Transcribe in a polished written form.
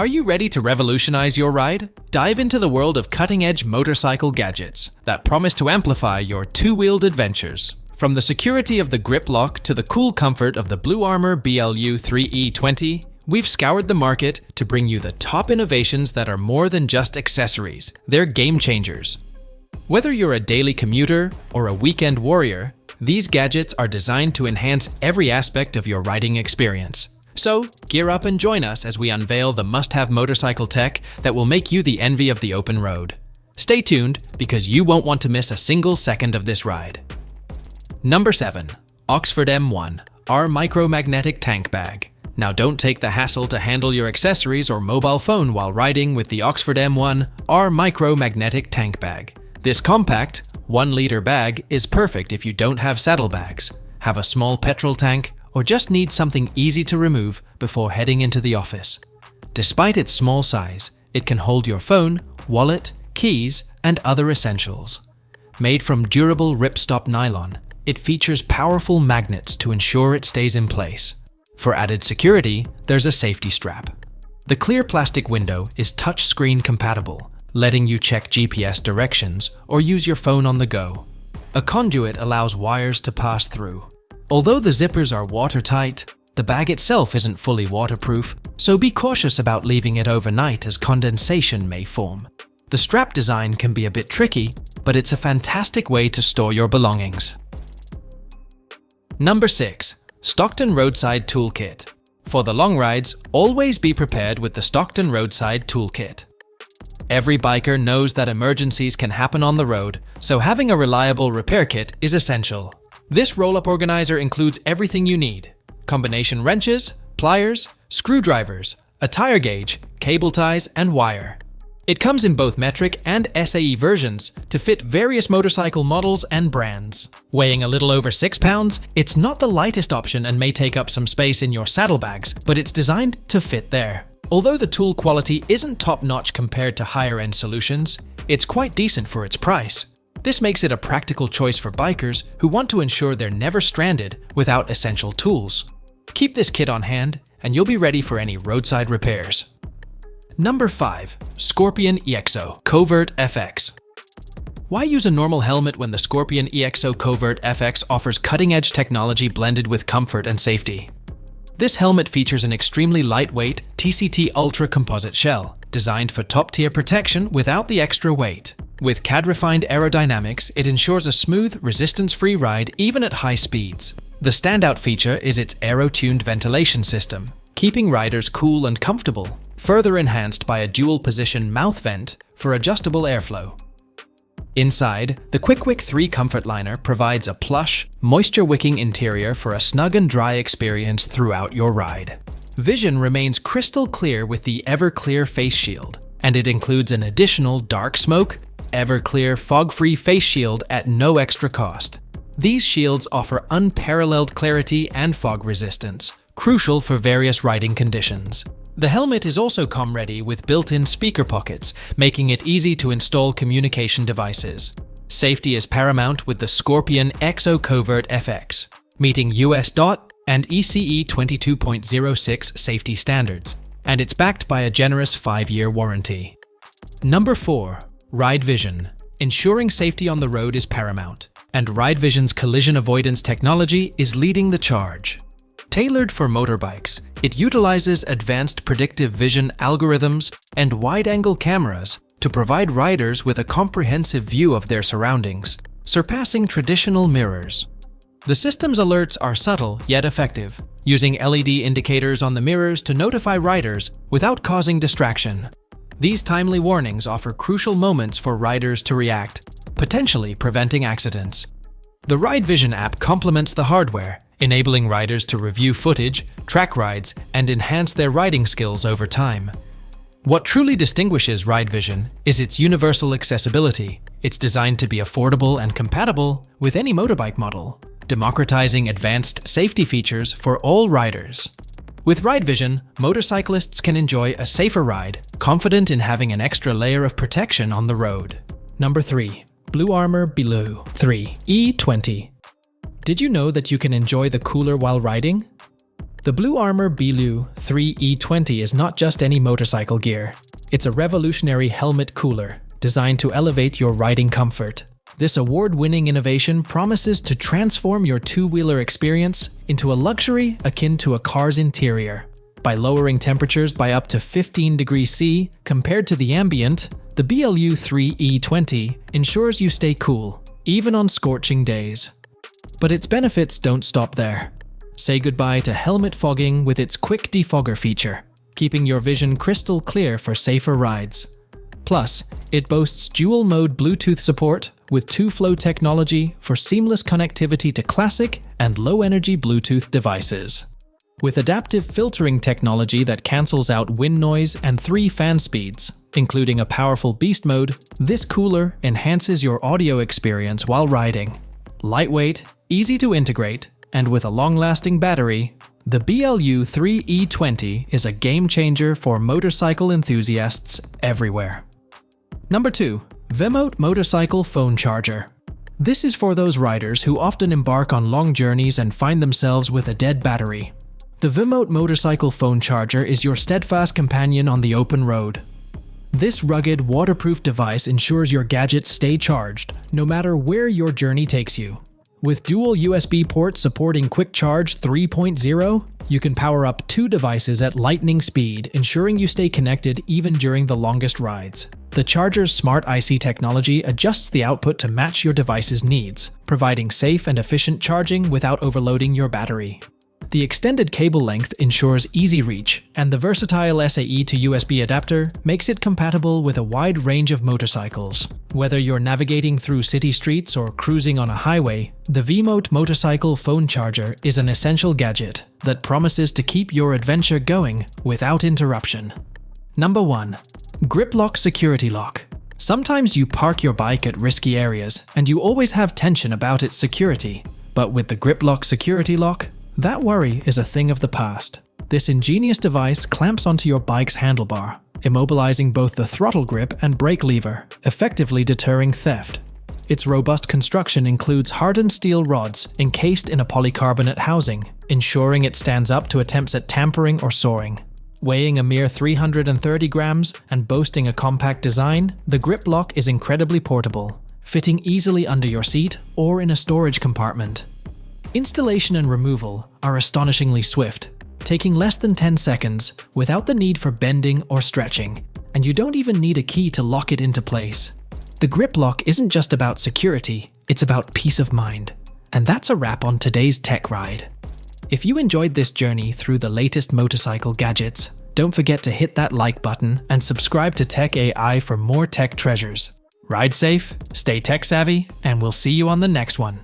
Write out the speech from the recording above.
Are you ready to revolutionize your ride? Dive into the world of cutting-edge motorcycle gadgets that promise to amplify your two-wheeled adventures. From the security of the grip lock to the cool comfort of the BluArmor BLU 3E20, we've scoured the market to bring you the top innovations that are more than just accessories. They're game changers. Whether you're a daily commuter or a weekend warrior, these gadgets are designed to enhance every aspect of your riding experience. So, gear up and join us as we unveil the must-have motorcycle tech that will make you the envy of the open road. Stay tuned, because you won't want to miss a single second of this ride. Number 7. Oxford M1 R Micromagnetic Tank Bag. Now don't take the hassle to handle your accessories or mobile phone while riding with the Oxford M1 R Micromagnetic Tank Bag. This compact, 1-liter bag is perfect if you don't have saddlebags, have a small petrol tank, or just need something easy to remove before heading into the office. Despite its small size, it can hold your phone, wallet, keys, and other essentials. Made from durable ripstop nylon, it features powerful magnets to ensure it stays in place. For added security, there's a safety strap. The clear plastic window is touchscreen compatible, letting you check GPS directions or use your phone on the go. A conduit allows wires to pass through. Although the zippers are watertight, the bag itself isn't fully waterproof, so be cautious about leaving it overnight as condensation may form. The strap design can be a bit tricky, but it's a fantastic way to store your belongings. Number 6. Stockton Roadside Tool Kit. For the long rides, always be prepared with the Stockton Roadside Tool Kit. Every biker knows that emergencies can happen on the road, so having a reliable repair kit is essential. This roll-up organizer includes everything you need: combination wrenches, pliers, screwdrivers, a tire gauge, cable ties, and wire. It comes in both metric and SAE versions to fit various motorcycle models and brands. Weighing a little over 6 pounds, it's not the lightest option and may take up some space in your saddlebags, but it's designed to fit there. Although the tool quality isn't top-notch compared to higher-end solutions, it's quite decent for its price. This makes it a practical choice for bikers who want to ensure they're never stranded without essential tools. Keep this kit on hand, and you'll be ready for any roadside repairs. Number 5. Scorpion EXO Covert FX. Why use a normal helmet when the Scorpion EXO Covert FX offers cutting-edge technology blended with comfort and safety? This helmet features an extremely lightweight TCT Ultra composite shell, designed for top-tier protection without the extra weight. With CAD-refined aerodynamics, it ensures a smooth, resistance-free ride even at high speeds. The standout feature is its aero-tuned ventilation system, keeping riders cool and comfortable, further enhanced by a dual-position mouth vent for adjustable airflow. Inside, the Quick 3 Comfort Liner provides a plush, moisture-wicking interior for a snug and dry experience throughout your ride. Vision remains crystal clear with the Everclear face shield, and it includes an additional dark smoke, Everclear fog-free face shield at no extra cost. These shields offer unparalleled clarity and fog resistance, crucial for various riding conditions. The helmet is also COM-ready with built-in speaker pockets, making it easy to install communication devices. Safety is paramount with the Scorpion EXO Covert FX, meeting US DOT and ECE 22.06 safety standards, and it's backed by a generous 5-year warranty. Number 4. Ride Vision. Ensuring safety on the road is paramount, and Ride Vision's collision avoidance technology is leading the charge. Tailored for motorbikes, it utilizes advanced predictive vision algorithms and wide-angle cameras to provide riders with a comprehensive view of their surroundings, surpassing traditional mirrors. The system's alerts are subtle yet effective, using LED indicators on the mirrors to notify riders without causing distraction. These timely warnings offer crucial moments for riders to react, potentially preventing accidents. The Ride Vision app complements the hardware, enabling riders to review footage, track rides, and enhance their riding skills over time. What truly distinguishes Ride Vision is its universal accessibility. It's designed to be affordable and compatible with any motorbike model, democratizing advanced safety features for all riders. With Ride Vision, motorcyclists can enjoy a safer ride, confident in having an extra layer of protection on the road. Number 3. BluArmor BLU 3E20. Did you know that you can enjoy the cooler while riding? The BluArmor BLU-3E20 is not just any motorcycle gear. It's a revolutionary helmet cooler designed to elevate your riding comfort. This award-winning innovation promises to transform your two-wheeler experience into a luxury akin to a car's interior. By lowering temperatures by up to 15 degrees C compared to the ambient, the BLU-3E20 ensures you stay cool, even on scorching days. But its benefits don't stop there. Say goodbye to helmet fogging with its quick defogger feature, keeping your vision crystal clear for safer rides. Plus, it boasts dual-mode Bluetooth support with two-flow technology for seamless connectivity to classic and low-energy Bluetooth devices. With adaptive filtering technology that cancels out wind noise and 3 fan speeds, including a powerful beast mode, this cooler enhances your audio experience while riding. Lightweight, easy to integrate, and with a long-lasting battery, the BLU-3E20 is a game-changer for motorcycle enthusiasts everywhere. Number 2. Vemote Motorcycle Phone Charger. This is for those riders who often embark on long journeys and find themselves with a dead battery. The Vemote Motorcycle Phone Charger is your steadfast companion on the open road. This rugged, waterproof device ensures your gadgets stay charged, no matter where your journey takes you. With dual USB ports supporting Quick Charge 3.0, you can power up 2 devices at lightning speed, ensuring you stay connected even during the longest rides. The charger's smart IC technology adjusts the output to match your device's needs, providing safe and efficient charging without overloading your battery. The extended cable length ensures easy reach, and the versatile SAE to USB adapter makes it compatible with a wide range of motorcycles. Whether you're navigating through city streets or cruising on a highway, the Vemote Motorcycle Phone Charger is an essential gadget that promises to keep your adventure going without interruption. Number 1. Grip Lock Security Lock. Sometimes you park your bike at risky areas, and you always have tension about its security. But with the Grip Lock Security Lock, that worry is a thing of the past. This ingenious device clamps onto your bike's handlebar, immobilizing both the throttle grip and brake lever, effectively deterring theft. Its robust construction includes hardened steel rods encased in a polycarbonate housing, ensuring it stands up to attempts at tampering or soaring. Weighing a mere 330 grams and boasting a compact design, the grip lock is incredibly portable, fitting easily under your seat or in a storage compartment. Installation and removal are astonishingly swift, taking less than 10 seconds without the need for bending or stretching, and you don't even need a key to lock it into place. The grip lock isn't just about security, it's about peace of mind. And that's a wrap on today's tech ride. If you enjoyed this journey through the latest motorcycle gadgets, don't forget to hit that like button and subscribe to Tech AI for more tech treasures. Ride safe, stay tech savvy, and we'll see you on the next one.